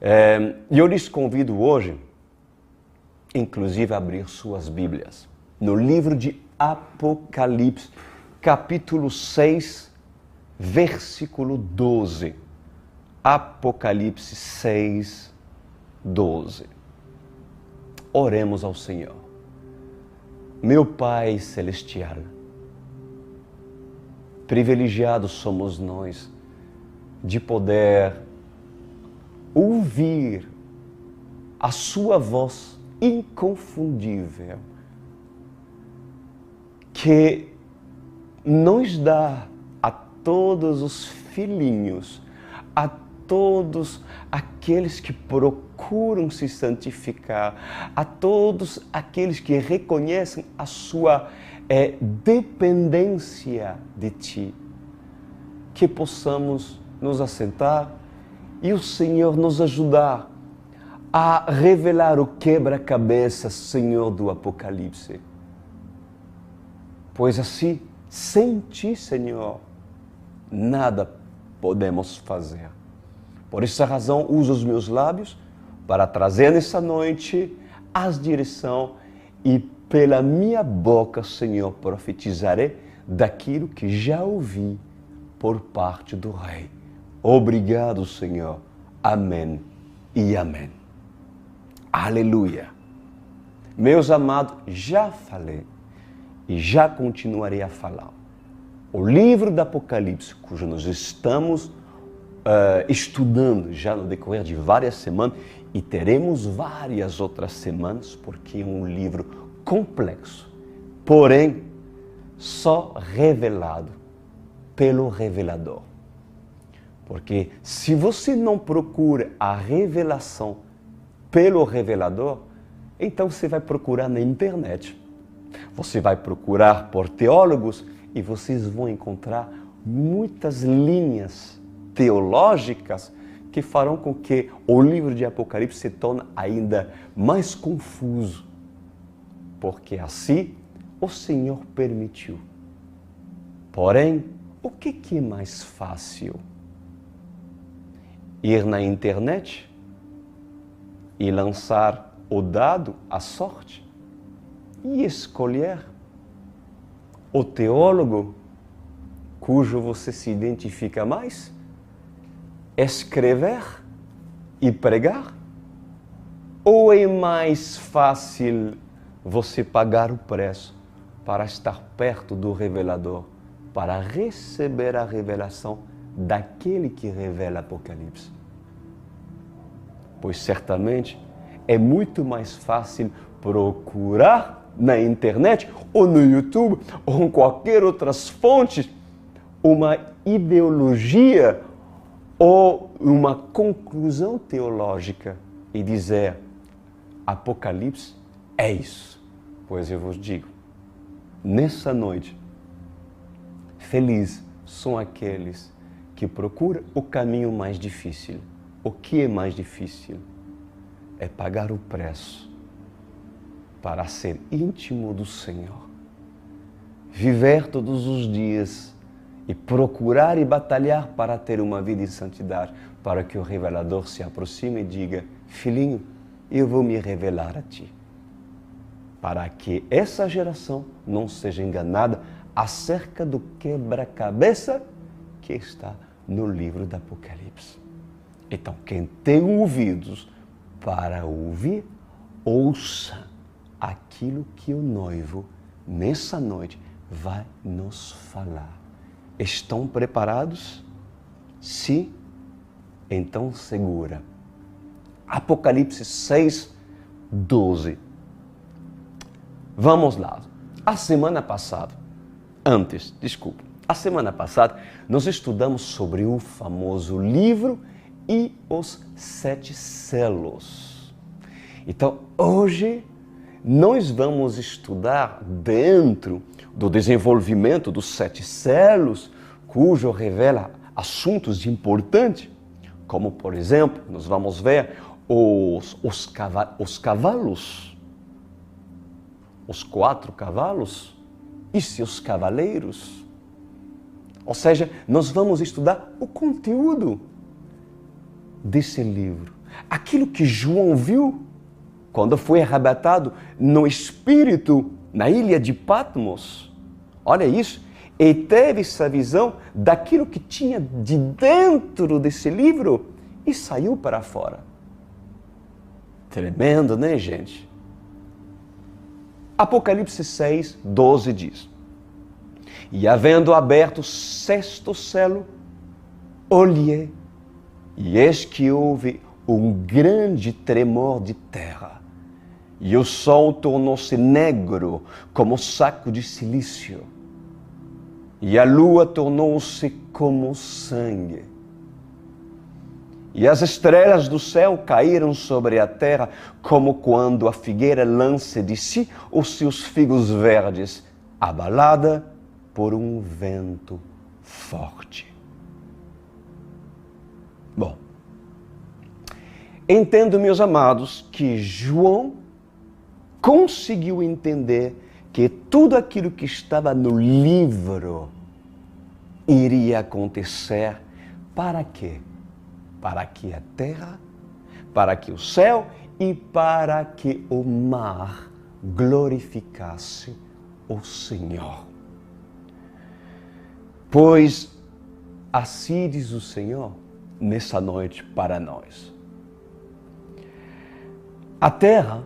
E eu lhes convido hoje, inclusive, a abrir suas Bíblias no livro de Apocalipse, capítulo 6, versículo 12. Apocalipse 6, 12. Oremos ao Senhor. Meu Pai Celestial, privilegiados somos nós de poder ouvir a sua voz inconfundível, que nos dá a todos os filhinhos, a todos aqueles que procuram se santificar, a todos aqueles que reconhecem a sua dependência de Ti, que possamos nos assentar e o Senhor nos ajudar a revelar o quebra-cabeça, Senhor do Apocalipse. Pois assim, sem Ti, Senhor, nada podemos fazer. Por essa razão, uso os meus lábios para trazer nessa noite as direção e pela minha boca, Senhor, profetizarei daquilo que já ouvi por parte do Rei. Obrigado, Senhor. Amém e amém. Aleluia. Meus amados, já falei e já continuarei a falar. O livro do Apocalipse, cujo nós estamos estudando já no decorrer de várias semanas e teremos várias outras semanas, porque é um livro complexo, porém só revelado pelo revelador. Porque se você não procura a revelação pelo revelador, então você vai procurar na internet. Você vai procurar por teólogos e vocês vão encontrar muitas linhas teológicas que farão com que o livro de Apocalipse se torne ainda mais confuso. Porque assim o Senhor permitiu. Porém, o que é mais fácil? Ir na internet e lançar o dado à sorte e escolher o teólogo cujo você se identifica mais? Escrever e pregar? Ou é mais fácil você pagar o preço para estar perto do revelador, para receber a revelação daquele que revela Apocalipse? Pois certamente é muito mais fácil procurar na internet ou no YouTube ou em qualquer outra fonte uma ideologia ou uma conclusão teológica e dizer Apocalipse é isso. Pois eu vos digo, nessa noite, felizes são aqueles que procuram o caminho mais difícil. O que é mais difícil? É pagar o preço para ser íntimo do Senhor. Viver todos os dias e procurar e batalhar para ter uma vida em santidade, para que o revelador se aproxime e diga, filhinho, eu vou me revelar a ti. Para que essa geração não seja enganada acerca do quebra-cabeça que está no livro do Apocalipse. Então, quem tem ouvidos para ouvir, ouça aquilo que o noivo, nessa noite, vai nos falar. Estão preparados? Sim? Então segura. Apocalipse 6, 12. Vamos lá. A semana passada, nós estudamos sobre o famoso livro e os 7 selos. Então, hoje, nós vamos estudar dentro do desenvolvimento dos 7 selos, cujo revela assuntos importantes, como, por exemplo, nós vamos ver os cavalos, os 4 cavalos e seus cavaleiros. Ou seja, nós vamos estudar o conteúdo desse livro. aquilo que João viu quando foi arrebatado no Espírito na ilha de Patmos. Olha isso. E teve essa visão daquilo que tinha de dentro desse livro e saiu para fora. Tremendo, né, gente? Apocalipse 6, 12 diz: E havendo aberto o sexto selo, olhei, e eis que houve um grande tremor de terra, e o sol tornou-se negro como saco de cilício, e a lua tornou-se como sangue. E as estrelas do céu caíram sobre a terra, como quando a figueira lança de si os seus figos verdes, abalada por um vento forte. Bom, entendo, meus amados, que João conseguiu entender que tudo aquilo que estava no livro iria acontecer. Para quê? Para que a terra, para que o céu e para que o mar glorificasse o Senhor. Pois assim diz o Senhor nessa noite para nós. A terra,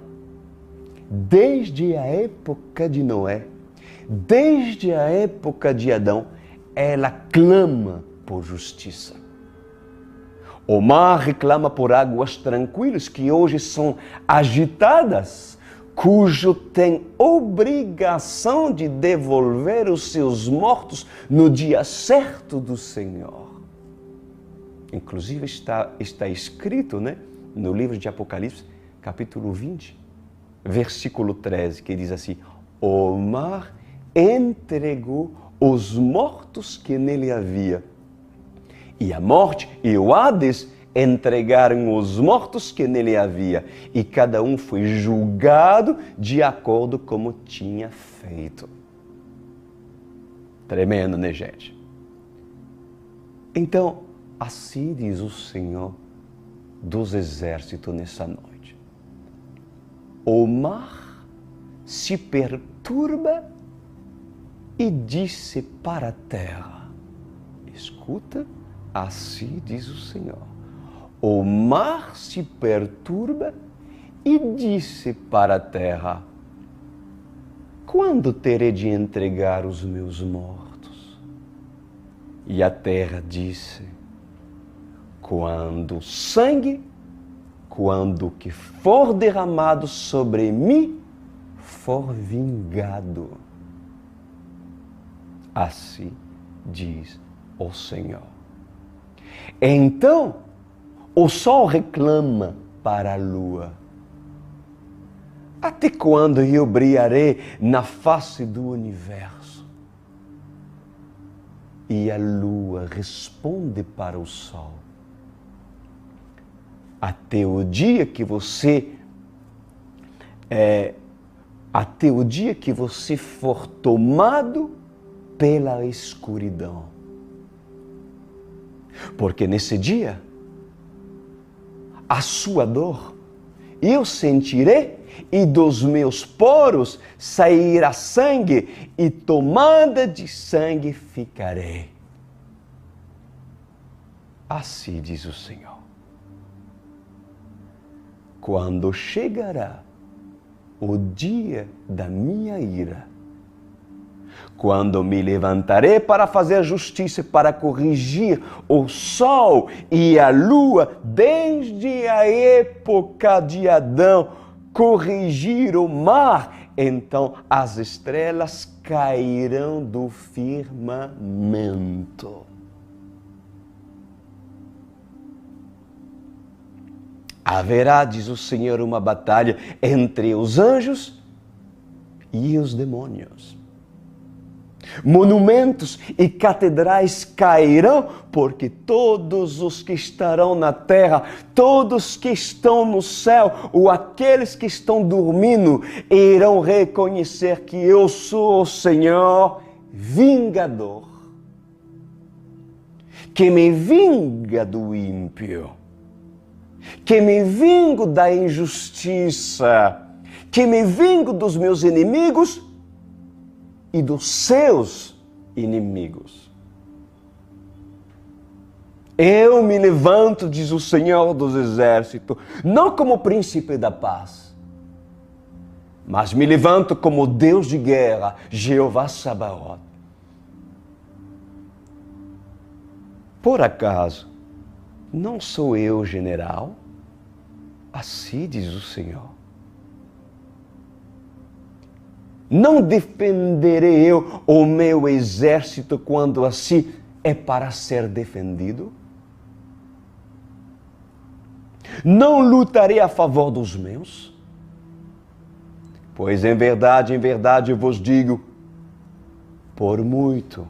desde a época de Noé, desde a época de Adão, ela clama por justiça. O mar reclama por águas tranquilas que hoje são agitadas, cujo tem obrigação de devolver os seus mortos no dia certo do Senhor. Inclusive está escrito, né, no livro de Apocalipse, capítulo 20, versículo 13, que diz assim: O mar entregou os mortos que nele havia, e a morte e o Hades entregaram os mortos que nele havia, e cada um foi julgado de acordo como tinha feito. Tremendo, né, gente? Então, assim diz o Senhor dos exércitos nessa noite: o mar se perturba e disse para a terra. Escuta, assim diz o Senhor: o mar se perturba e disse para a terra: quando terei de entregar os meus mortos? E a terra disse: quando o que for derramado sobre mim for vingado. Assim diz o Senhor. Então, o sol reclama para a lua: até quando eu brilharei na face do universo? E a lua responde para o sol: até o dia que você for tomado pela escuridão. Porque nesse dia, a sua dor eu sentirei, e dos meus poros sairá sangue, e tomada de sangue ficarei. Assim diz o Senhor. Quando chegará o dia da minha ira, quando me levantarei para fazer justiça, para corrigir o sol e a lua, desde a época de Adão, corrigir o mar, então as estrelas cairão do firmamento. Haverá, diz o Senhor, uma batalha entre os anjos e os demônios. Monumentos e catedrais cairão, porque todos os que estarão na terra, todos que estão no céu, ou aqueles que estão dormindo, irão reconhecer que eu sou o Senhor vingador, que me vinga do ímpio. que me vingo da injustiça, que me vingo dos meus inimigos e dos seus inimigos. Eu me levanto, diz o Senhor dos Exércitos, não como príncipe da paz, mas me levanto como Deus de guerra, Jeová Sabaoth. Por acaso, não sou eu general? Assim diz o Senhor. Não defenderei eu o meu exército quando assim é para ser defendido? Não lutarei a favor dos meus? Pois em verdade eu vos digo, por muito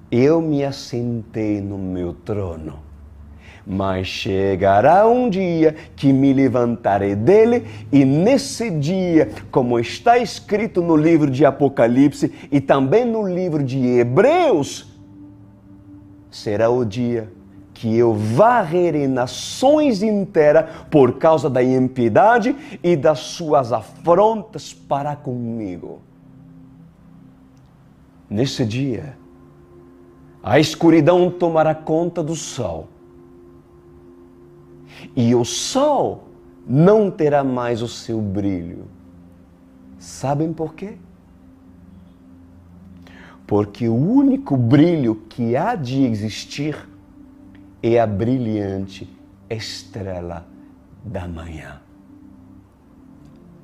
eu me assentei no meu trono, mas chegará um dia que me levantarei dele, e nesse dia, como está escrito no livro de Apocalipse e também no livro de Hebreus, será o dia que eu varrerei nações inteiras por causa da impiedade e das suas afrontas para comigo. Nesse dia, a escuridão tomará conta do sol, e o sol não terá mais o seu brilho. Sabem por quê? Porque o único brilho que há de existir é a brilhante estrela da manhã.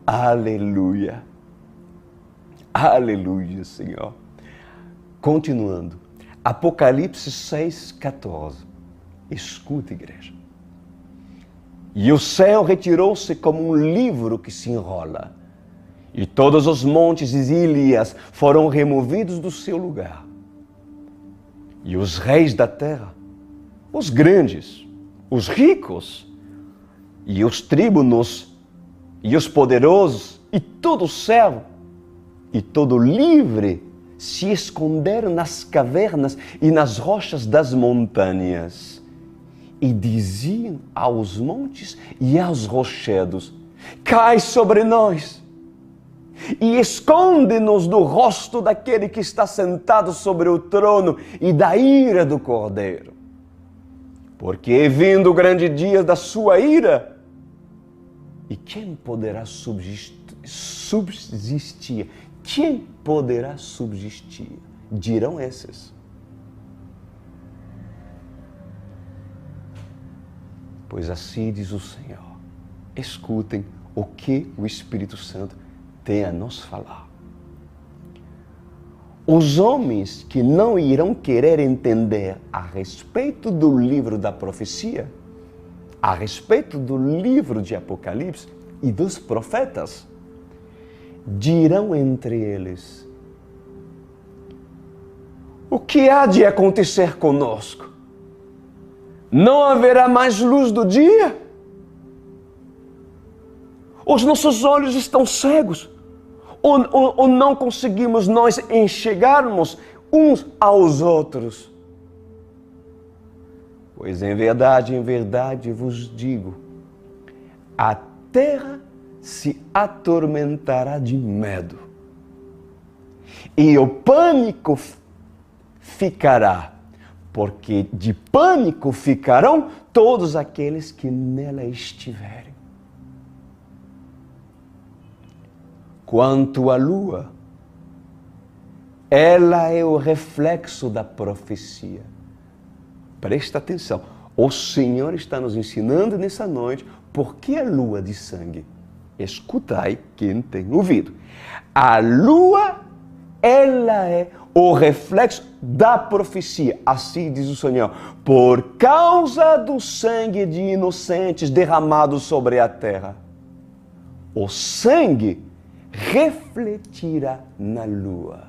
Aleluia! Aleluia, Senhor! Continuando, Apocalipse 6,14. Escuta, igreja. E o céu retirou-se como um livro que se enrola, e todos os montes e ilhas foram removidos do seu lugar. E os reis da terra, os grandes, os ricos, e os tribunos, e os poderosos, e todo servo, e todo livre, se esconderam nas cavernas e nas rochas das montanhas, e diziam aos montes e aos rochedos: cai sobre nós, e esconde-nos do rosto daquele que está sentado sobre o trono e da ira do Cordeiro. Porque é vindo o grande dia da sua ira, e quem poderá subsistir? Quem poderá subsistir? Dirão esses. Pois assim diz o Senhor. Escutem o que o Espírito Santo tem a nos falar. Os homens que não irão querer entender a respeito do livro da profecia, a respeito do livro de Apocalipse e dos profetas, dirão entre eles: o que há de acontecer conosco? Não haverá mais luz do dia? Os nossos olhos estão cegos? Ou não conseguimos nós enxergarmos uns aos outros? Pois em verdade vos digo, a terra se atormentará de medo, e o pânico ficará, porque de pânico ficarão todos aqueles que nela estiverem. Quanto à lua, ela é o reflexo da profecia. Presta atenção, o Senhor está nos ensinando nessa noite por que a lua de sangue. Escutai quem tem ouvido. A lua, ela é o reflexo da profecia. Assim diz o Senhor, por causa do sangue de inocentes derramado sobre a terra. O sangue refletirá na lua.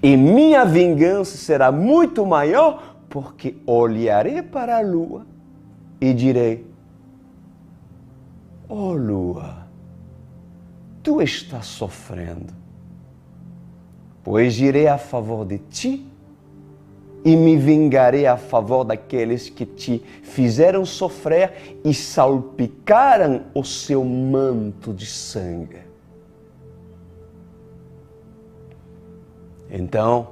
E minha vingança será muito maior, porque olharei para a lua e direi: ó lua, tu estás sofrendo, pois irei a favor de ti e me vingarei a favor daqueles que te fizeram sofrer e salpicaram o seu manto de sangue. Então,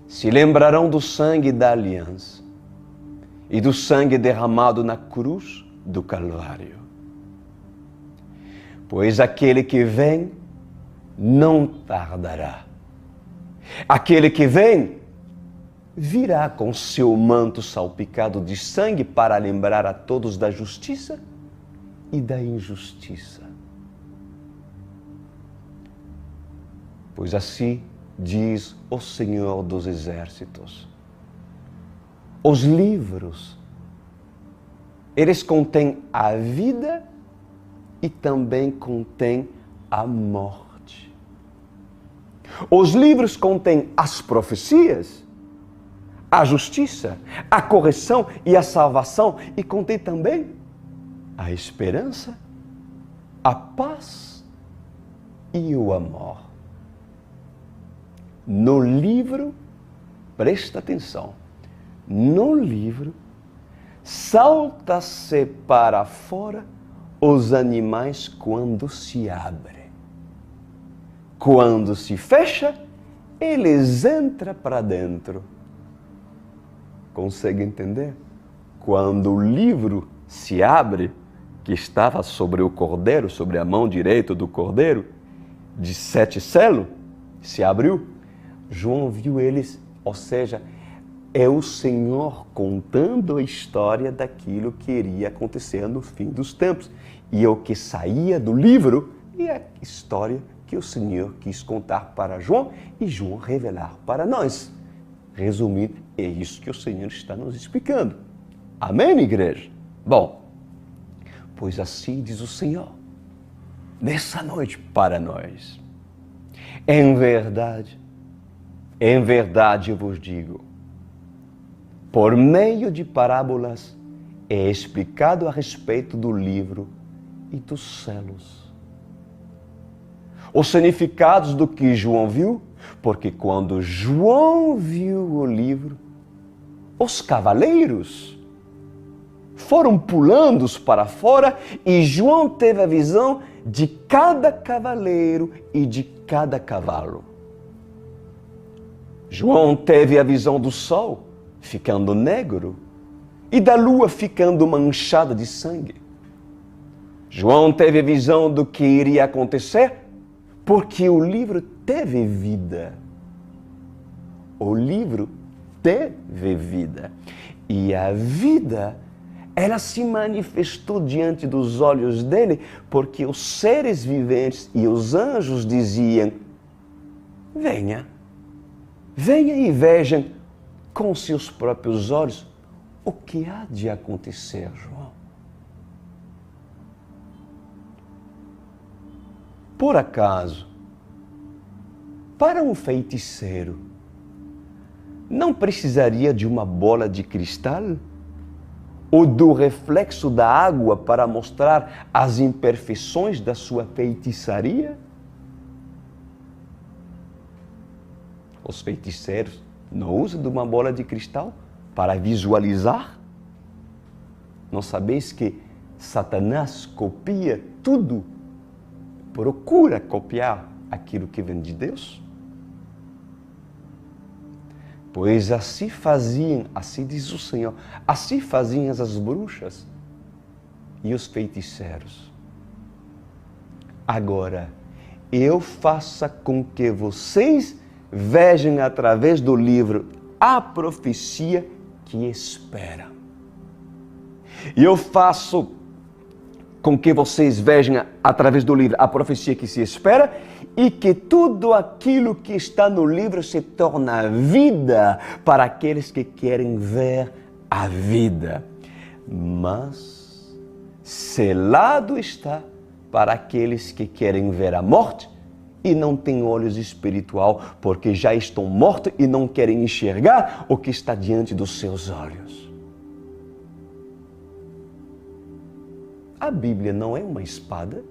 se lembrarão do sangue da aliança e do sangue derramado na cruz do Calvário. Pois aquele que vem não tardará. Aquele que vem virá com seu manto salpicado de sangue para lembrar a todos da justiça e da injustiça. Pois assim diz o Senhor dos Exércitos: os livros, eles contêm a vida e também contêm a morte. Os livros contêm as profecias, a justiça, a correção e a salvação, e contém também a esperança, a paz e o amor. No livro, presta atenção, no livro salta-se para fora os animais quando se abre. Quando se fecha, eles entram para dentro. Consegue entender? Quando o livro se abre, que estava sobre o cordeiro, sobre a mão direita do cordeiro, de 7 selos, se abriu, João viu eles, ou seja, é o Senhor contando a história daquilo que iria acontecer no fim dos tempos. E o que saía do livro é a história que o Senhor quis contar para João e João revelar para nós. Resumindo, é isso que o Senhor está nos explicando. Amém, igreja? Bom, pois assim diz o Senhor, nessa noite para nós. Em verdade eu vos digo, por meio de parábolas é explicado a respeito do livro e dos selos. Os significados do que João viu, porque quando João viu o livro, os cavaleiros foram pulando para fora e João teve a visão de cada cavaleiro e de cada cavalo. João teve a visão do sol ficando negro e da lua ficando manchada de sangue. João teve a visão do que iria acontecer porque o livro teve vida. O livro teve vida. E a vida, ela se manifestou diante dos olhos dele porque os seres viventes e os anjos diziam: venha e vejam com seus próprios olhos o que há de acontecer, João. Por acaso, para um feiticeiro, não precisaria de uma bola de cristal ou do reflexo da água para mostrar as imperfeições da sua feitiçaria? Os feiticeiros não usam de uma bola de cristal para visualizar? Não sabeis que Satanás copia tudo? Procura copiar aquilo que vem de Deus? Pois assim faziam, assim diz o Senhor, assim faziam as bruxas e os feiticeiros. Agora, eu faço com que vocês vejam através do livro a profecia que esperam. E eu faço com que vocês vejam através do livro a profecia que se espera e que tudo aquilo que está no livro se torna vida para aqueles que querem ver a vida. Mas selado está para aqueles que querem ver a morte e não têm olhos espiritual, porque já estão mortos e não querem enxergar o que está diante dos seus olhos. A Bíblia não é uma espada?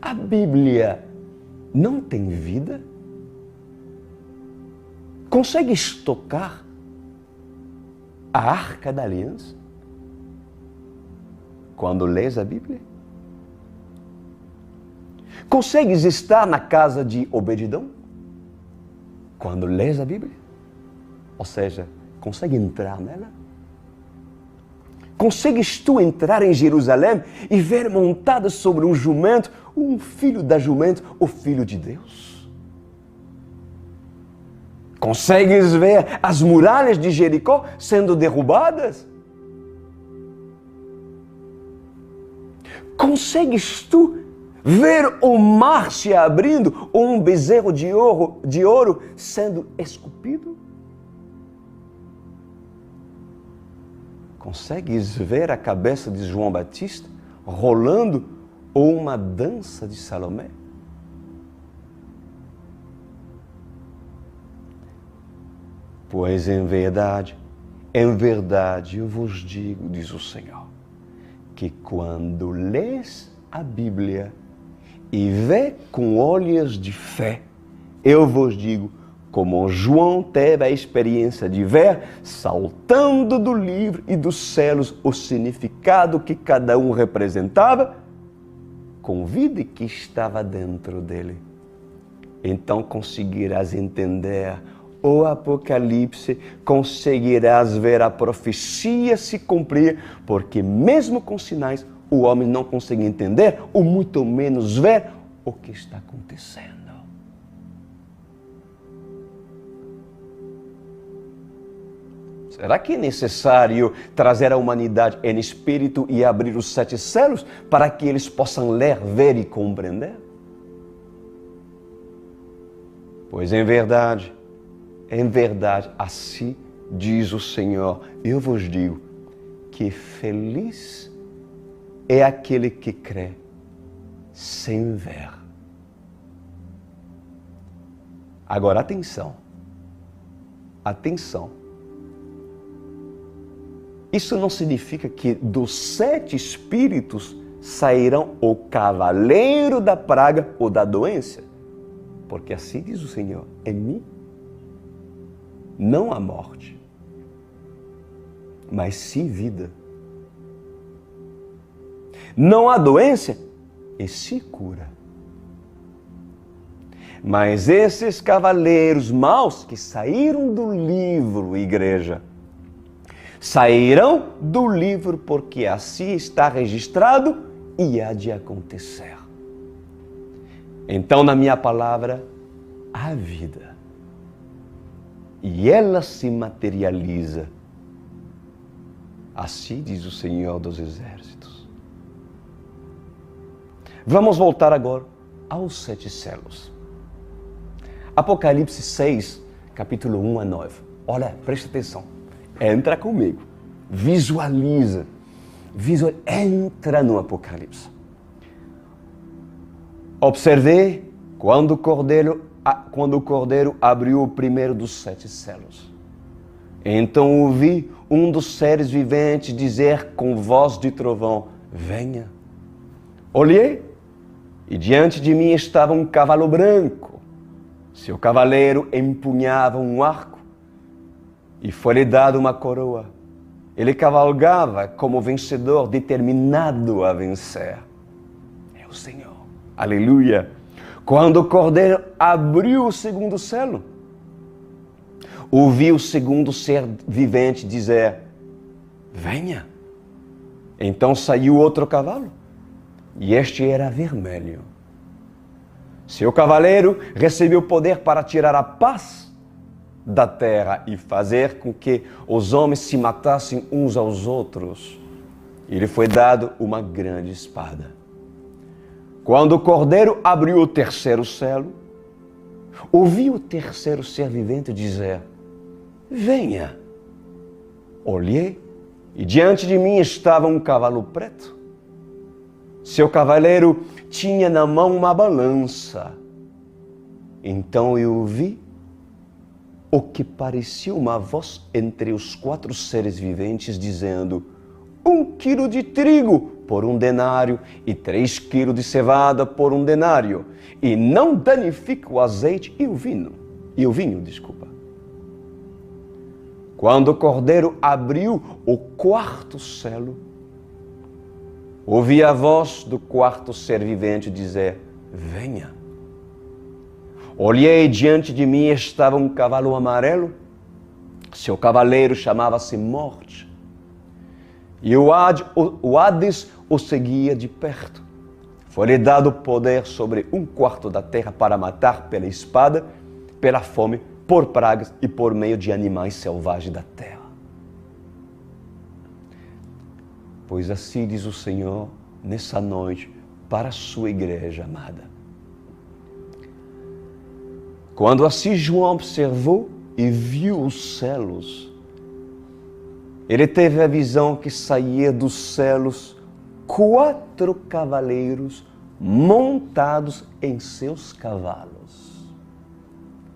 A Bíblia não tem vida? Consegues tocar a Arca da Aliança quando lês a Bíblia? Consegues estar na casa de Obed-Edom quando lês a Bíblia? Ou seja, consegue entrar nela? Consegues tu entrar em Jerusalém e ver montado sobre um jumento, um filho da jumento, o Filho de Deus? Consegues ver as muralhas de Jericó sendo derrubadas? Consegues tu ver o mar se abrindo ou um bezerro de ouro sendo esculpido? Consegues ver a cabeça de João Batista rolando ou uma dança de Salomé? Pois em verdade eu vos digo, diz o Senhor, que quando lês a Bíblia e vê com olhos de fé, eu vos digo, como João teve a experiência de ver, saltando do livro e dos céus, o significado que cada um representava, com vida que estava dentro dele. Então conseguirás entender o Apocalipse, conseguirás ver a profecia se cumprir, porque mesmo com sinais, o homem não consegue entender, ou muito menos ver o que está acontecendo. Será que é necessário trazer a humanidade em espírito e abrir os 7 selos para que eles possam ler, ver e compreender? Pois em verdade, assim diz o Senhor, eu vos digo que feliz é aquele que crê sem ver. Agora, atenção. Isso não significa que dos 7 espíritos sairão o cavaleiro da praga ou da doença. Porque assim diz o Senhor, em mim não há morte, mas sim vida. Não há doença e se cura. Mas esses cavaleiros maus que saíram do livro, igreja, sairão do livro porque assim está registrado e há de acontecer. Então, na minha palavra, há vida. E ela se materializa. Assim diz o Senhor dos Exércitos. Vamos voltar agora aos 7 selos. Apocalipse 6, capítulo 1 a 9. Olha, presta atenção. Entra comigo. Visualiza. Entra no Apocalipse. Observei quando o cordeiro abriu o primeiro dos 7 selos. Então ouvi um dos seres viventes dizer com voz de trovão, venha. Olhei e diante de mim estava um cavalo branco. Seu cavaleiro empunhava um arco e foi-lhe dado uma coroa. Ele cavalgava como vencedor determinado a vencer. É o Senhor. Aleluia! Quando o cordeiro abriu o segundo selo, ouvi o segundo ser vivente dizer, venha. Então saiu outro cavalo, e este era vermelho. Seu cavaleiro recebeu poder para tirar a paz da terra e fazer com que os homens se matassem uns aos outros. E lhe foi dado uma grande espada. Quando o cordeiro abriu o terceiro selo, ouvi o terceiro ser vivente dizer, venha. Olhei e diante de mim estava um cavalo preto. Seu cavaleiro tinha na mão uma balança. Então eu ouvi o que parecia uma voz entre os 4 seres viventes dizendo, quilo de trigo por 1 denário e 3 quilos de cevada por 1 denário, e não danifica o azeite e o vinho. Quando o cordeiro abriu o 4º selo, ouvi a voz do 4º ser vivente dizer: venha. Olhei, diante de mim estava um cavalo amarelo. Seu cavaleiro chamava-se Morte. E o Hades o seguia de perto. Foi-lhe dado poder sobre 1/4 da terra para matar pela espada, pela fome, por pragas e por meio de animais selvagens da terra. Pois assim diz o Senhor nessa noite para a sua igreja amada. Quando assim João observou e viu os selos, ele teve a visão que saía dos selos 4 cavaleiros montados em seus cavalos.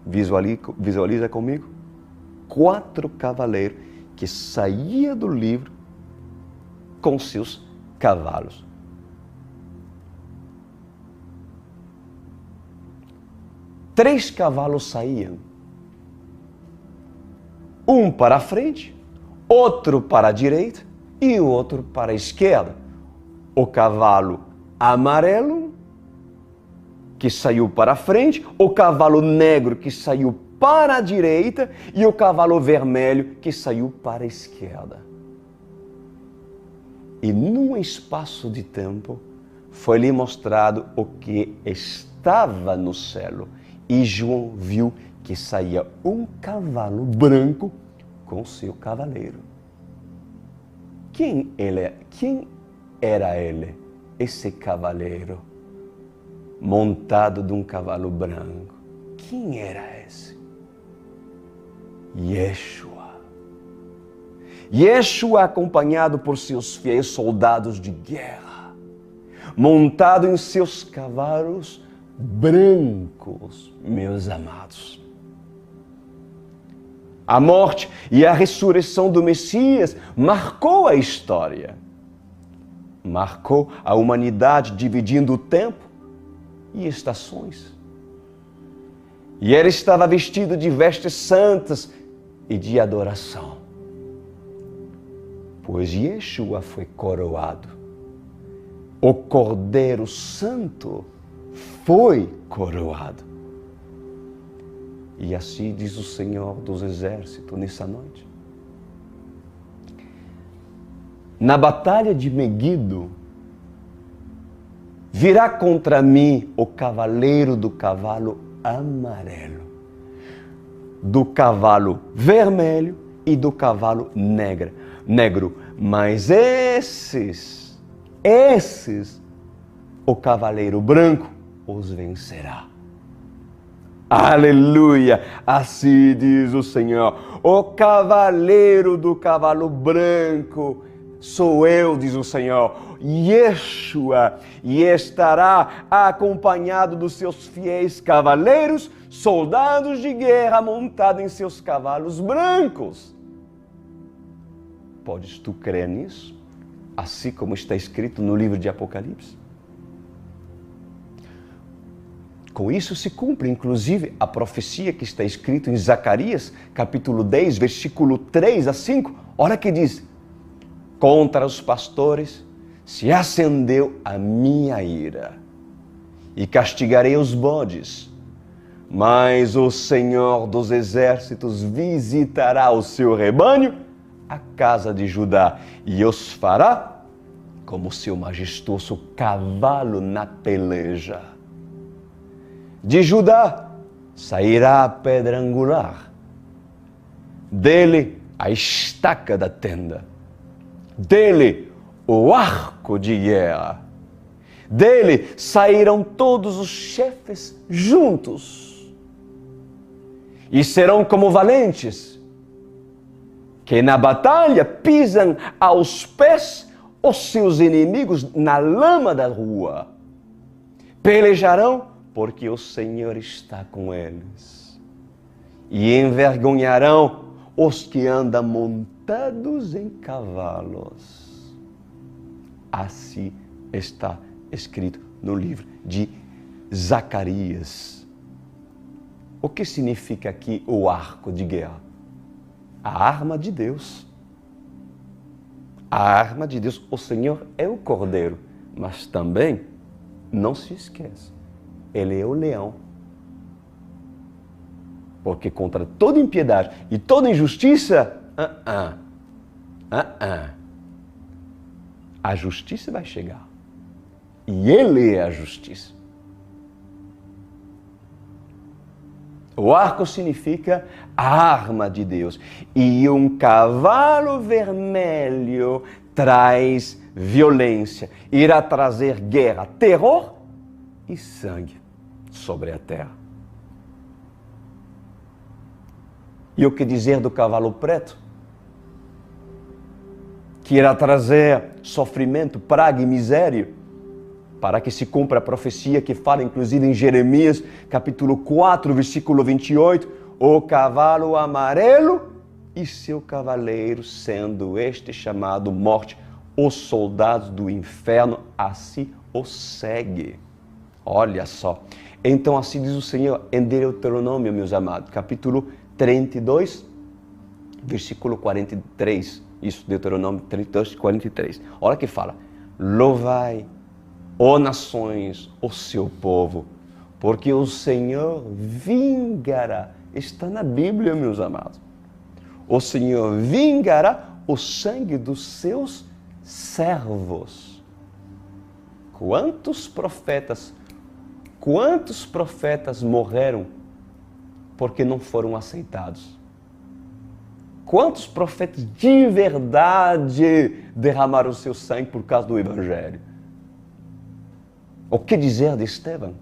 Visualiza comigo? 4 cavaleiros que saía do livro com seus cavalos. Três cavalos saíam. Um para a frente, outro para a direita e o outro para a esquerda. O cavalo amarelo, que saiu para a frente, o cavalo negro, que saiu para a direita, e o cavalo vermelho, que saiu para a esquerda. E num espaço de tempo, foi-lhe mostrado o que estava no céu. E João viu que saía um cavalo branco com seu cavaleiro. Quem era ele, esse cavaleiro, montado de um cavalo branco? Quem era esse? Yeshua, acompanhado por seus fiéis soldados de guerra, montado em seus cavalos brancos, meus amados. A morte e a ressurreição do Messias marcou a história. Marcou a humanidade dividindo o tempo e estações. E ele estava vestido de vestes santas e de adoração. Pois Yeshua foi coroado. O Cordeiro Santo foi coroado. E assim diz o Senhor dos Exércitos nessa noite. Na batalha de Meguido, virá contra mim o cavaleiro do cavalo amarelo, do cavalo vermelho e do cavalo negro. Mas esses, o cavaleiro branco os vencerá. Aleluia! Assim diz o Senhor. O cavaleiro do cavalo branco sou eu, diz o Senhor, Yeshua, e estará acompanhado dos seus fiéis cavaleiros, soldados de guerra montados em seus cavalos brancos. Podes tu crer nisso? Assim como está escrito no livro de Apocalipse? Com isso se cumpre, inclusive, a profecia que está escrita em Zacarias, capítulo 10, versículo 3 a 5. Olha que diz: contra os pastores se acendeu a minha ira, e castigarei os bodes, mas o Senhor dos Exércitos visitará o seu rebanho, a casa de Judá, e os fará como seu majestoso cavalo na peleja. De Judá sairá a pedra angular, dele a estaca da tenda, dele o arco de guerra, dele sairão todos os chefes juntos, e serão como valentes, que na batalha pisam aos pés os seus inimigos na lama da rua. Pelejarão porque o Senhor está com eles, e envergonharão os que andam montados em cavalos. Assim está escrito no livro de Zacarias. O que significa aqui o arco de guerra? A arma de Deus. A arma de Deus. O Senhor é o cordeiro, mas também, não se esqueça, Ele é o leão. Porque contra toda impiedade e toda injustiça, a justiça vai chegar. E Ele é a justiça. O arco significa a arma de Deus. E um cavalo vermelho traz violência. Irá trazer guerra, terror e sangue sobre a terra. E o que dizer do cavalo preto? Que irá trazer sofrimento, praga e miséria, para que se cumpra a profecia que fala, inclusive em Jeremias, capítulo 4, versículo 28, o cavalo amarelo e seu cavaleiro, sendo este chamado morte, os soldados do inferno, assim o segue. Olha só. Então assim diz o Senhor em Deuteronômio, meus amados, capítulo 32, versículo 43. Isso, Deuteronômio 32, 43. Olha que fala. Louvai, ó nações, o seu povo, porque o Senhor vingará. Está na Bíblia, meus amados. O Senhor vingará o sangue dos seus servos. Quantos profetas morreram porque não foram aceitados? Quantos profetas de verdade derramaram o seu sangue por causa do Evangelho? O que dizer de Estevão?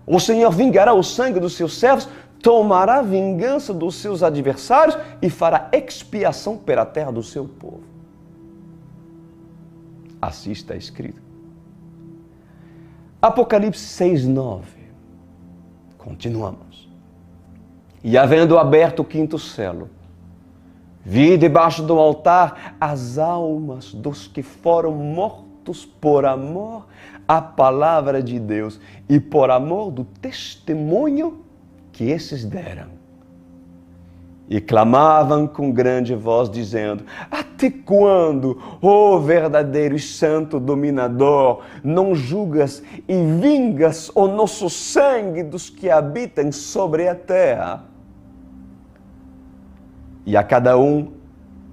O Senhor vingará o sangue dos seus servos, tomará vingança dos seus adversários e fará expiação pela terra do seu povo. Assim está escrito. Apocalipse 6:9. Continuamos. E havendo aberto o quinto selo, vi debaixo do altar as almas dos que foram mortos por amor à palavra de Deus e por amor do testemunho que esses deram. E clamavam com grande voz, dizendo: até quando, ó verdadeiro e santo dominador, não julgas e vingas o nosso sangue dos que habitam sobre a terra? E a cada um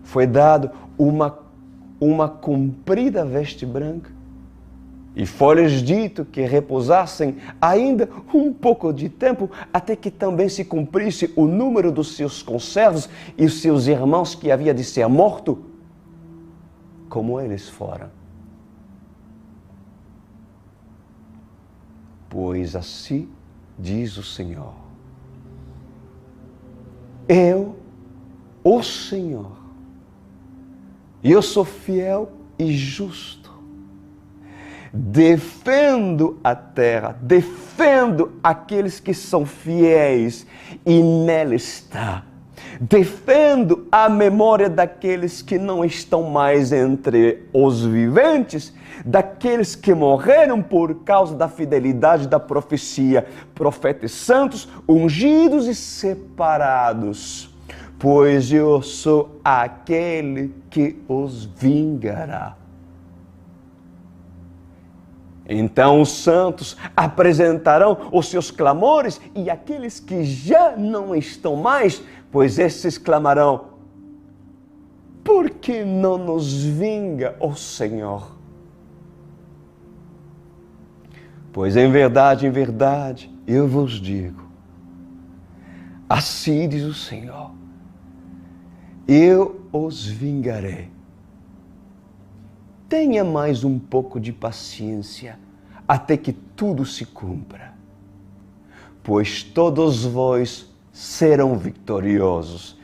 foi dado uma comprida veste branca, e foi-lhes dito que repousassem ainda um pouco de tempo, até que também se cumprisse o número dos seus conservos e os seus irmãos que havia de ser morto, como eles foram. Pois assim diz o Senhor: eu, o Senhor, eu sou fiel e justo, defendo a terra, defendo aqueles que são fiéis e nela está. Defendo a memória daqueles que não estão mais entre os viventes, daqueles que morreram por causa da fidelidade da profecia, profetas santos, ungidos e separados, pois eu sou aquele que os vingará. Então os santos apresentarão os seus clamores, e aqueles que já não estão mais, pois esses clamarão: por que não nos vinga, ó Senhor? Pois em verdade, eu vos digo, assim diz o Senhor, eu os vingarei. Tenha mais um pouco de paciência, até que tudo se cumpra. Pois todos vós serão vitoriosos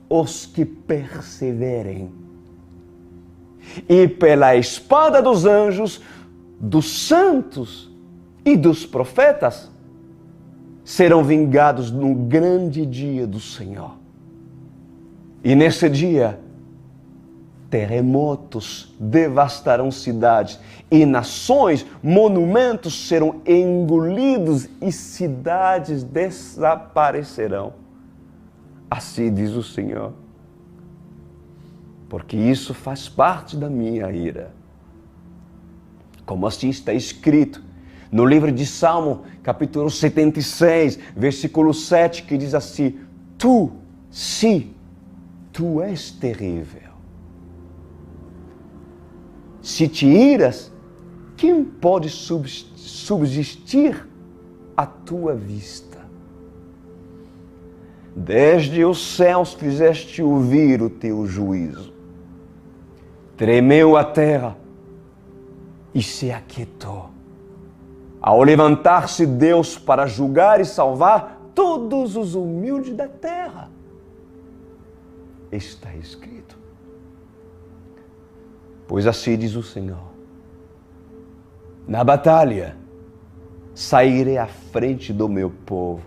os que perseverem. E pela espada dos anjos, dos santos e dos profetas, serão vingados no grande dia do Senhor. E nesse dia, terremotos devastarão cidades e nações, monumentos serão engolidos e cidades desaparecerão. Assim diz o Senhor. Porque isso faz parte da minha ira. Como assim está escrito no livro de Salmo, capítulo 76, versículo 7, que diz assim: Tu, sim, tu és terrível. Se te iras, quem pode subsistir à tua vista? Desde os céus fizeste ouvir o teu juízo. Tremeu a terra e se aquietou. Ao levantar-se Deus para julgar e salvar todos os humildes da terra. Está escrito. Pois assim diz o Senhor: na batalha sairei à frente do meu povo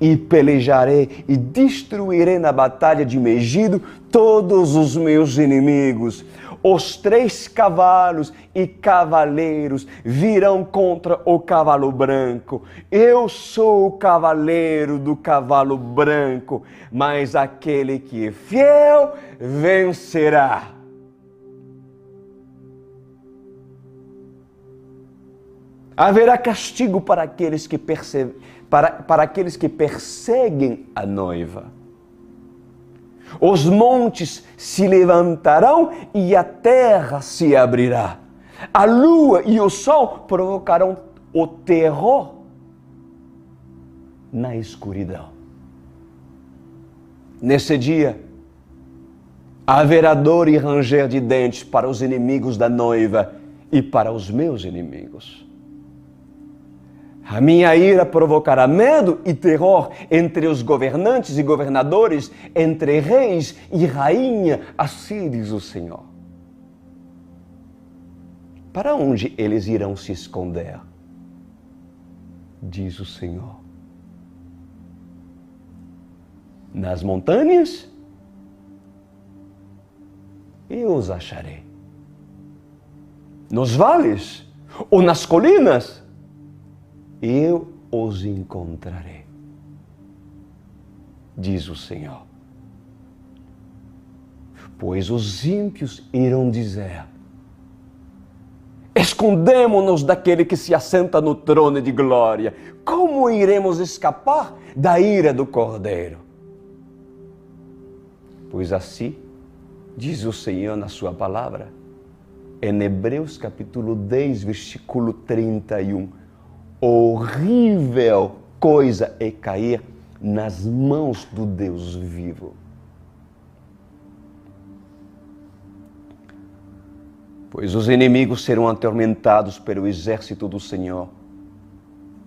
e pelejarei e destruirei na batalha de Megido todos os meus inimigos. Os 3 cavalos e cavaleiros virão contra o cavalo branco. Eu sou o cavaleiro do cavalo branco, mas aquele que é fiel vencerá. Haverá castigo para aqueles que perseguem a noiva. Os montes se levantarão e a terra se abrirá. A lua e o sol provocarão o terror na escuridão. Nesse dia, haverá dor e ranger de dentes para os inimigos da noiva e para os meus inimigos. A minha ira provocará medo e terror entre os governantes e governadores, entre reis e rainha, assim diz o Senhor. Para onde eles irão se esconder? Diz o Senhor. Nas montanhas? Eu os acharei. Nos vales ou nas colinas? Eu os encontrarei, diz o Senhor. Pois os ímpios irão dizer: escondemo-nos daquele que se assenta no trono de glória. Como iremos escapar da ira do Cordeiro? Pois assim diz o Senhor na sua palavra, em Hebreus capítulo 10, versículo 31. Horrível coisa é cair nas mãos do Deus vivo. Pois os inimigos serão atormentados pelo exército do Senhor,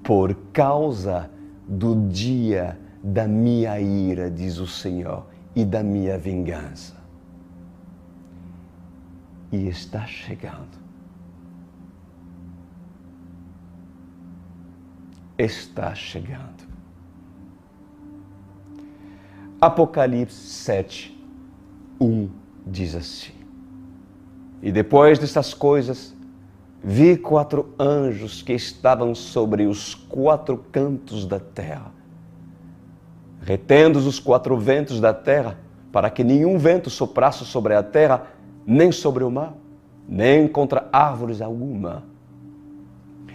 por causa do dia da minha ira, diz o Senhor, e da minha vingança. E está chegando. Está chegando. Apocalipse 7, 1 diz assim: e depois dessas coisas, vi 4 anjos que estavam sobre os 4 cantos da terra, retendo os 4 ventos da terra, para que nenhum vento soprasse sobre a terra, nem sobre o mar, nem contra árvores alguma.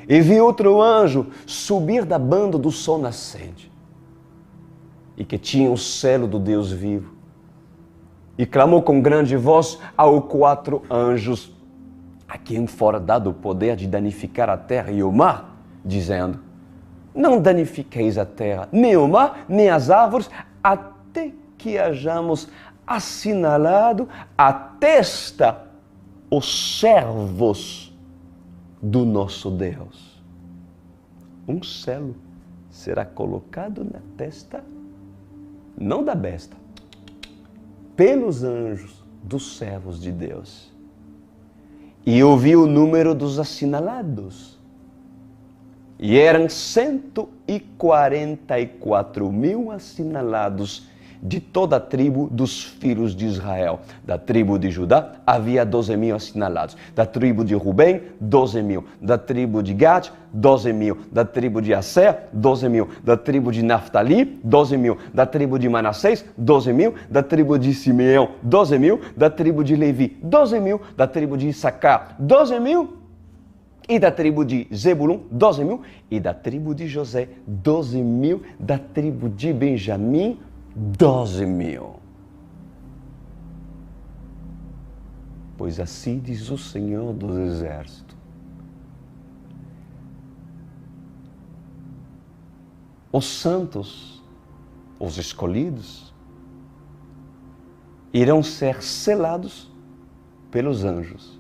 E vi outro anjo subir da banda do sol nascente, e que tinha o selo do Deus vivo, e clamou com grande voz aos 4 anjos, a quem fora dado o poder de danificar a terra e o mar, dizendo: não danifiqueis a terra, nem o mar, nem as árvores, até que hajamos assinalado a testa os servos do nosso Deus. Um selo será colocado na testa, não da besta, pelos anjos dos servos de Deus. E eu vi o número dos assinalados, e eram 144.000 assinalados de toda a tribo dos filhos de Israel. Da tribo de Judá havia 12.000 assinalados. Da tribo de Rubem, 12.000. Da tribo de Gad, 12.000. Da tribo de Aser, 12.000. Da tribo de Naftali, 12.000. Da tribo de Manassés, 12.000. Da tribo de Simeão, 12.000. Da tribo de Levi, 12.000. Da tribo de Issacar, 12.000. E da tribo de Zebulun, 12.000. E da tribo de José, 12.000. Da tribo de Benjamim, 12.000. Pois assim diz o Senhor dos Exércitos: os santos, os escolhidos, irão ser selados pelos anjos.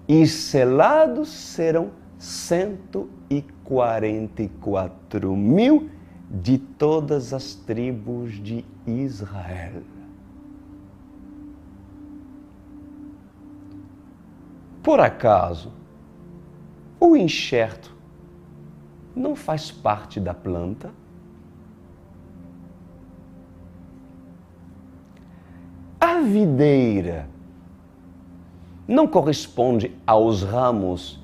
E selados serão 144.000 de todas as tribos de Israel. Por acaso, o enxerto não faz parte da planta? A videira não corresponde aos ramos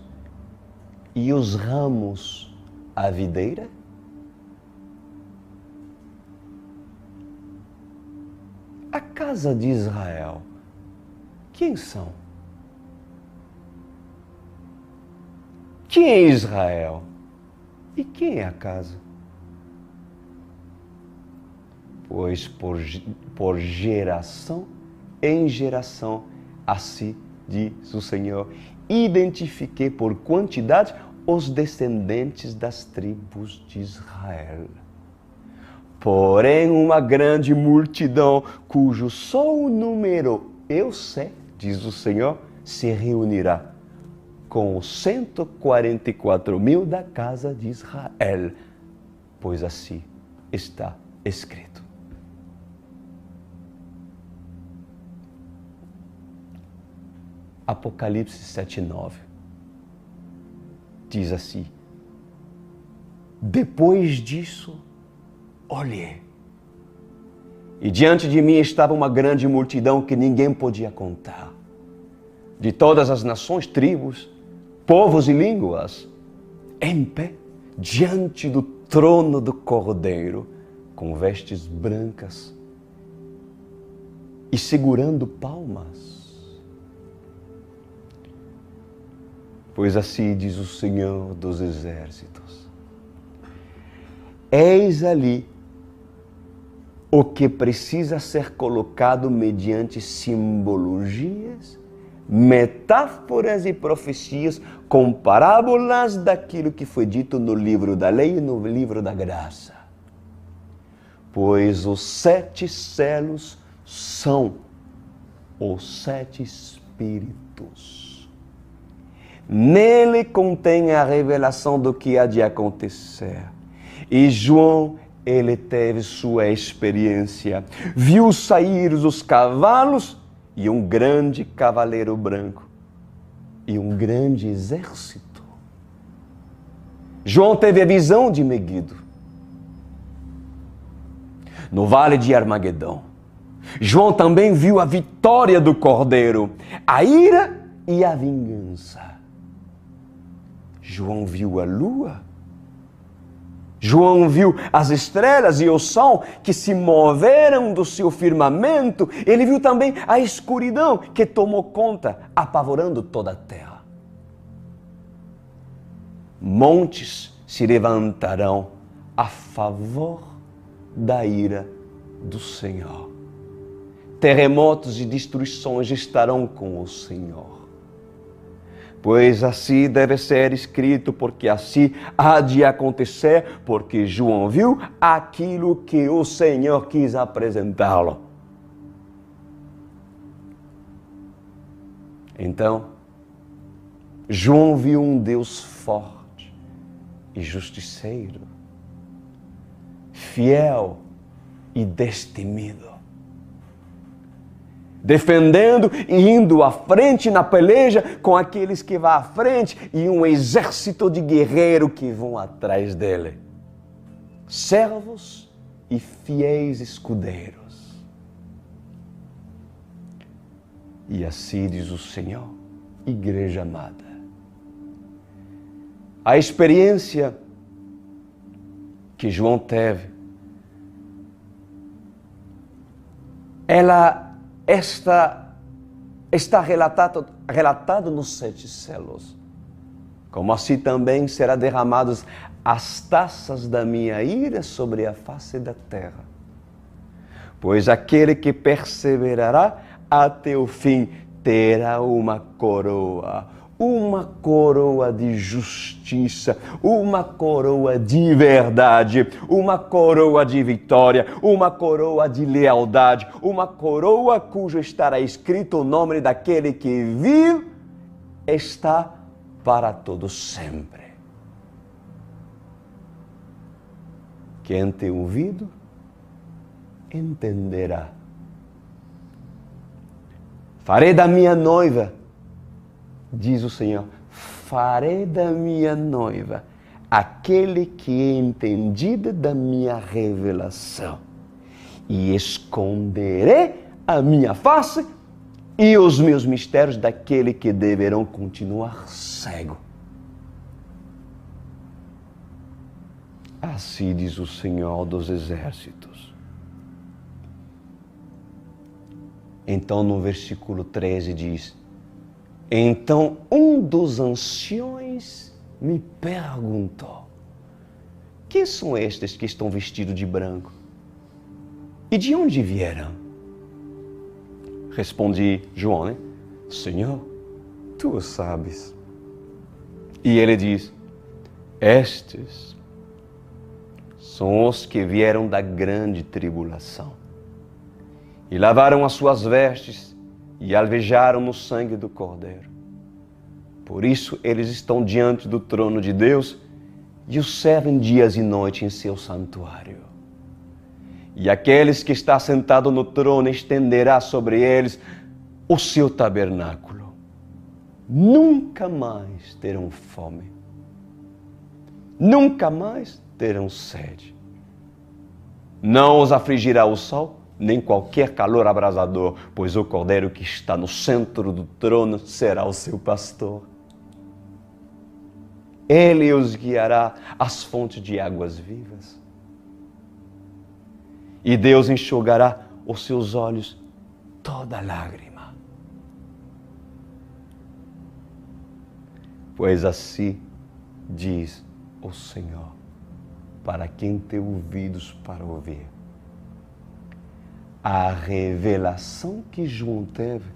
e os ramos à videira? A casa de Israel, quem são? Quem é Israel? E quem é a casa? Pois por geração em geração, assim diz o Senhor, identifiquei por quantidade os descendentes das tribos de Israel. Porém, uma grande multidão, cujo só o número eu sei, diz o Senhor, se reunirá com os 144.000 da casa de Israel, pois assim está escrito. Apocalipse 7:9 diz assim: depois disso, olhei, e diante de mim estava uma grande multidão que ninguém podia contar, de todas as nações, tribos, povos e línguas, em pé, diante do trono do Cordeiro, com vestes brancas e segurando palmas. Pois assim diz o Senhor dos Exércitos: eis ali o que precisa ser colocado mediante simbologias, metáforas e profecias, com parábolas daquilo que foi dito no livro da lei e no livro da graça. Pois os 7 selos são os 7 Espíritos. Nele contém a revelação do que há de acontecer. E João, ele teve sua experiência. Viu sair os cavalos e um grande cavaleiro branco e um grande exército. João teve a visão de Meguido, no vale de Armagedão. João também viu a vitória do Cordeiro, a ira e a vingança. João viu a lua. João viu as estrelas e o sol que se moveram do seu firmamento. Ele viu também a escuridão que tomou conta, apavorando toda a terra. Montes se levantarão a favor da ira do Senhor. Terremotos e destruições estarão com o Senhor. Pois assim deve ser escrito, porque assim há de acontecer, porque João viu aquilo que o Senhor quis apresentá-lo. Então, João viu um Deus forte e justiceiro, fiel e destemido, defendendo e indo à frente na peleja com aqueles que vão à frente e um exército de guerreiros que vão atrás dele. Servos e fiéis escudeiros. E assim diz o Senhor, igreja amada. A experiência que João teve, ela está relatado nos 7 céus. Como assim também será derramadas as taças da minha ira sobre a face da terra. Pois aquele que perseverará até o fim terá uma coroa de justiça, uma coroa de verdade, uma coroa de vitória, uma coroa de lealdade, uma coroa cujo estará escrito o nome daquele que vive, está para todo sempre. Quem tem ouvido, entenderá. Farei da minha noiva, diz o Senhor, farei da minha noiva aquele que é entendido da minha revelação, e esconderei a minha face e os meus mistérios daquele que deverão continuar cego. Assim diz o Senhor dos Exércitos. Então, no versículo 13 diz: então um dos anciões me perguntou: quem são estes que estão vestidos de branco? E de onde vieram? Respondi, João, né? Senhor, tu o sabes. E ele diz: estes são os que vieram da grande tribulação e lavaram as suas vestes e alvejaram no sangue do Cordeiro. Por isso eles estão diante do trono de Deus e o servem dias e noites em seu santuário. E aqueles que está sentado no trono estenderá sobre eles o seu tabernáculo. Nunca mais terão fome. Nunca mais terão sede. Não os afligirá o sol, nem qualquer calor abrasador, pois o Cordeiro que está no centro do trono será o seu pastor. Ele os guiará às fontes de águas vivas. E Deus enxugará os seus olhos toda lágrima. Pois assim diz o Senhor, para quem tem ouvidos para ouvir. A revelação que João teve,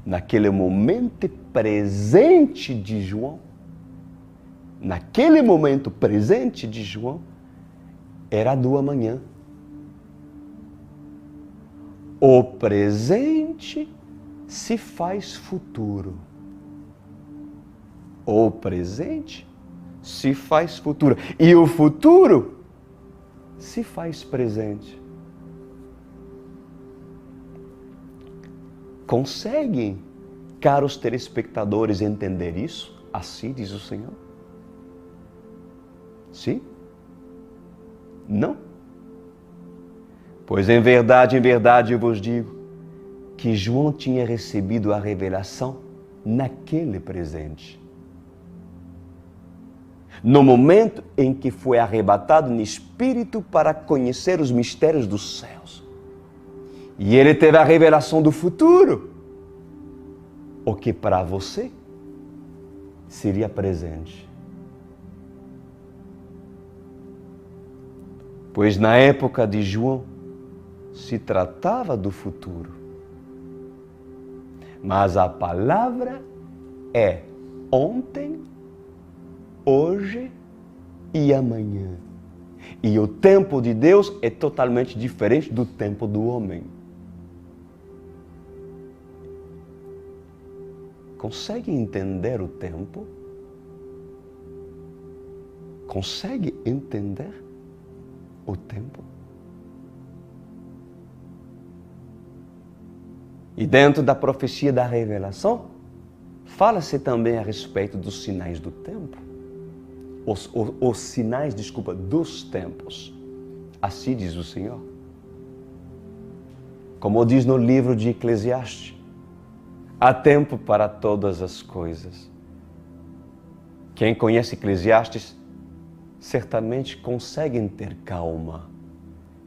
naquele momento presente de João, era do amanhã. O presente se faz futuro. O presente se faz futuro. E o futuro se faz presente. Conseguem, caros telespectadores, entender isso? Assim diz o Senhor? Sim? Não? Pois em verdade eu vos digo que João tinha recebido a revelação naquele presente. No momento em que foi arrebatado no Espírito para conhecer os mistérios dos céus. E ele teve a revelação do futuro, o que para você seria presente. Pois na época de João se tratava do futuro. Mas a palavra é ontem, hoje e amanhã. E o tempo de Deus é totalmente diferente do tempo do homem. Consegue entender o tempo? Consegue entender o tempo? E dentro da profecia da revelação, fala-se também a respeito dos sinais do tempo. Os sinais, dos tempos. Assim diz o Senhor. Como diz no livro de Eclesiastes, há tempo para todas as coisas. Quem conhece Eclesiastes certamente consegue ter calma.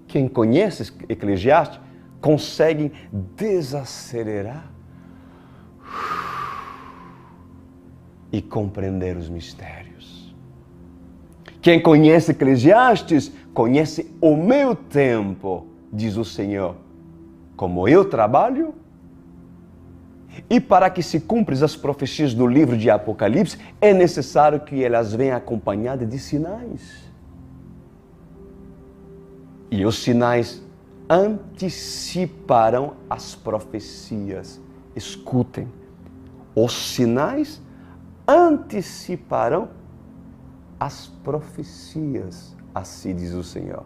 Quem conhece Eclesiastes consegue desacelerar e compreender os mistérios. Quem conhece Eclesiastes conhece o meu tempo, diz o Senhor. Como eu trabalho, e para que se cumpram as profecias do livro de Apocalipse, é necessário que elas venham acompanhadas de sinais. E os sinais anteciparão as profecias. Escutem, os sinais anteciparão as profecias, assim diz o Senhor.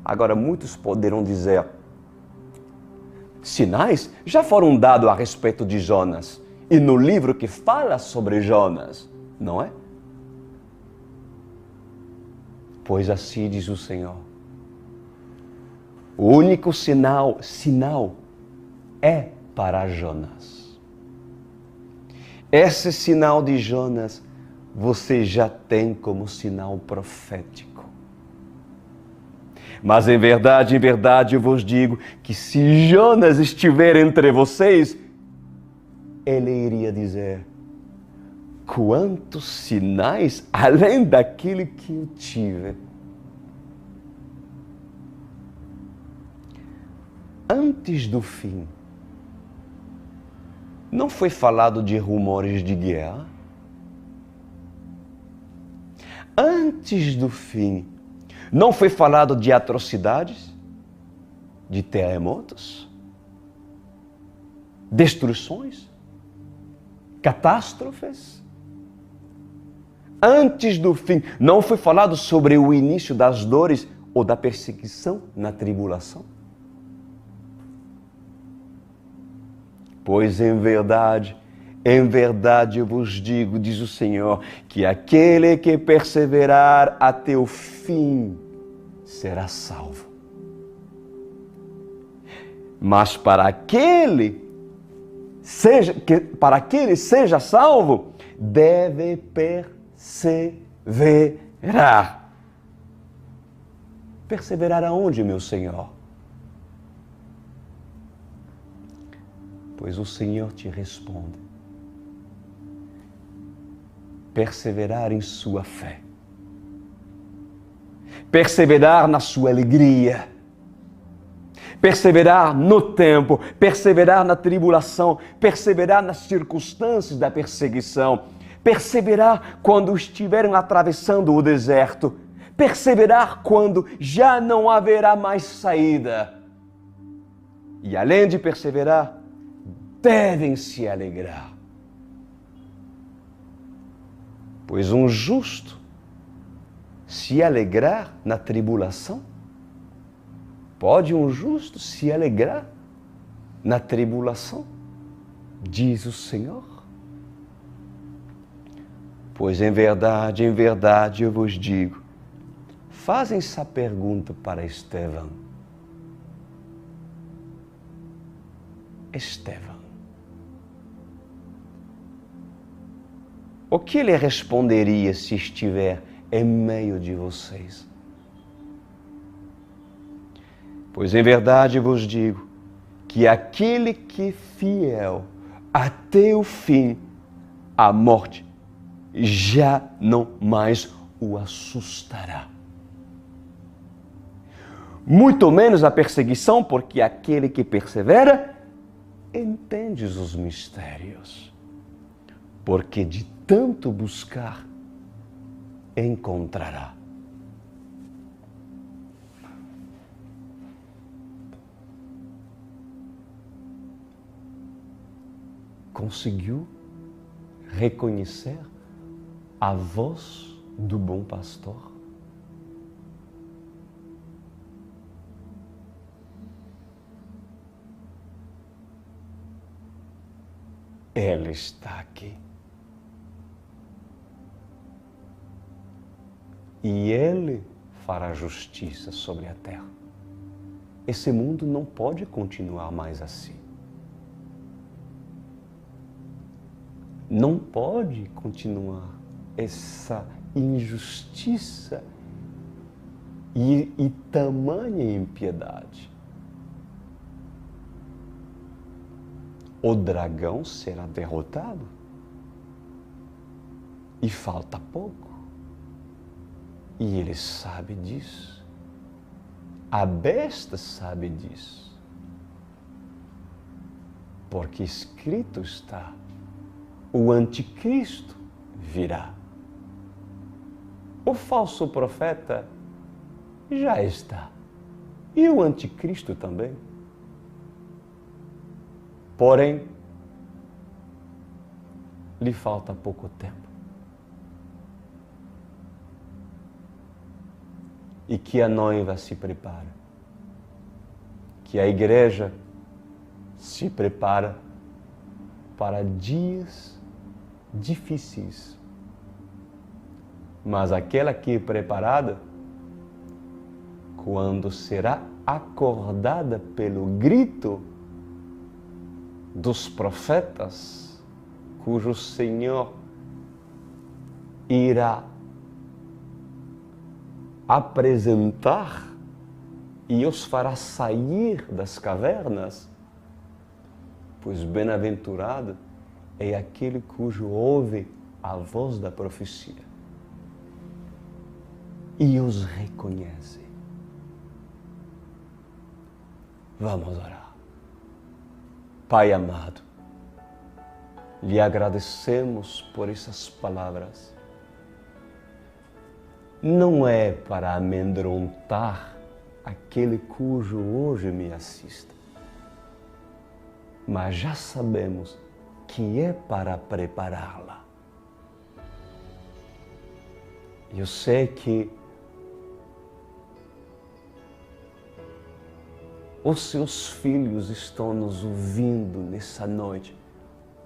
Agora, muitos poderão dizer, sinais já foram dados a respeito de Jonas, e no livro que fala sobre Jonas, não é? Pois assim diz o Senhor. O único sinal é para Jonas. Esse sinal de Jonas você já tem como sinal profético. Mas em verdade eu vos digo que se Jonas estiver entre vocês, ele iria dizer, quantos sinais além daquele que eu tive. Antes do fim, não foi falado de rumores de guerra? Antes do fim, não foi falado de atrocidades, de terremotos, destruições, catástrofes? Antes do fim, não foi falado sobre o início das dores ou da perseguição na tribulação? Pois em verdade eu vos digo, diz o Senhor, que aquele que perseverar até o fim será salvo. Mas para aquele seja salvo, deve perseverar. Perseverar aonde, meu Senhor? Pois o Senhor te responde. Perseverar em sua fé. Perseverar na sua alegria. Perseverar no tempo. Perseverar na tribulação. Perseverar nas circunstâncias da perseguição. Perseverar quando estiverem atravessando o deserto. Perseverar quando já não haverá mais saída. E além de perseverar, devem se alegrar. Pois um justo se alegrar na tribulação? Pode um justo se alegrar na tribulação? Diz o Senhor. Pois em verdade eu vos digo, fazem essa pergunta para Estevão. Estevão, o que ele responderia se estiver em meio de vocês? Pois em verdade vos digo que aquele que é fiel até o fim, a morte já não mais o assustará. Muito menos a perseguição, porque aquele que persevera entende os mistérios. Porque de tanto buscar, encontrará. Conseguiu reconhecer a voz do bom pastor? Ele está aqui. E Ele fará justiça sobre a terra. Esse mundo não pode continuar mais assim. Não pode continuar essa injustiça e tamanha impiedade. O dragão será derrotado e falta pouco. E ele sabe disso. A besta sabe disso. Porque escrito está: o anticristo virá. O falso profeta já está. E o anticristo também. Porém, lhe falta pouco tempo. E que a noiva se prepara. Que a igreja se prepara para dias difíceis. Mas aquela que é preparada, quando será acordada pelo grito dos profetas, cujo Senhor irá apresentar e os fará sair das cavernas, pois bem-aventurado é aquele cujo ouve a voz da profecia e os reconhece. Vamos orar. Pai amado, lhe agradecemos por essas palavras. Não é para amedrontar aquele cujo hoje me assiste, mas já sabemos que é para prepará-la. Eu sei que os seus filhos estão nos ouvindo nessa noite,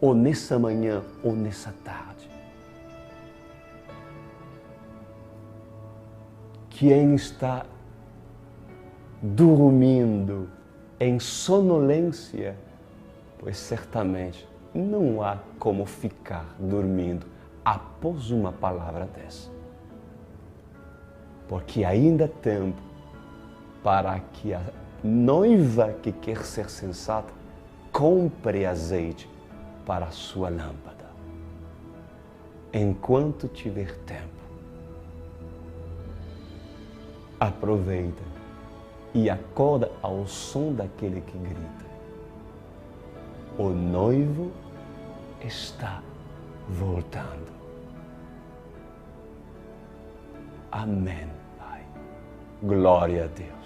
ou nessa manhã, ou nessa tarde. Quem está dormindo em sonolência, pois certamente não há como ficar dormindo após uma palavra dessa. Porque ainda há tempo para que a noiva que quer ser sensata compre azeite para a sua lâmpada. Enquanto tiver tempo, aproveita e acorda ao som daquele que grita: o noivo está voltando. Amém, Pai. Glória a Deus.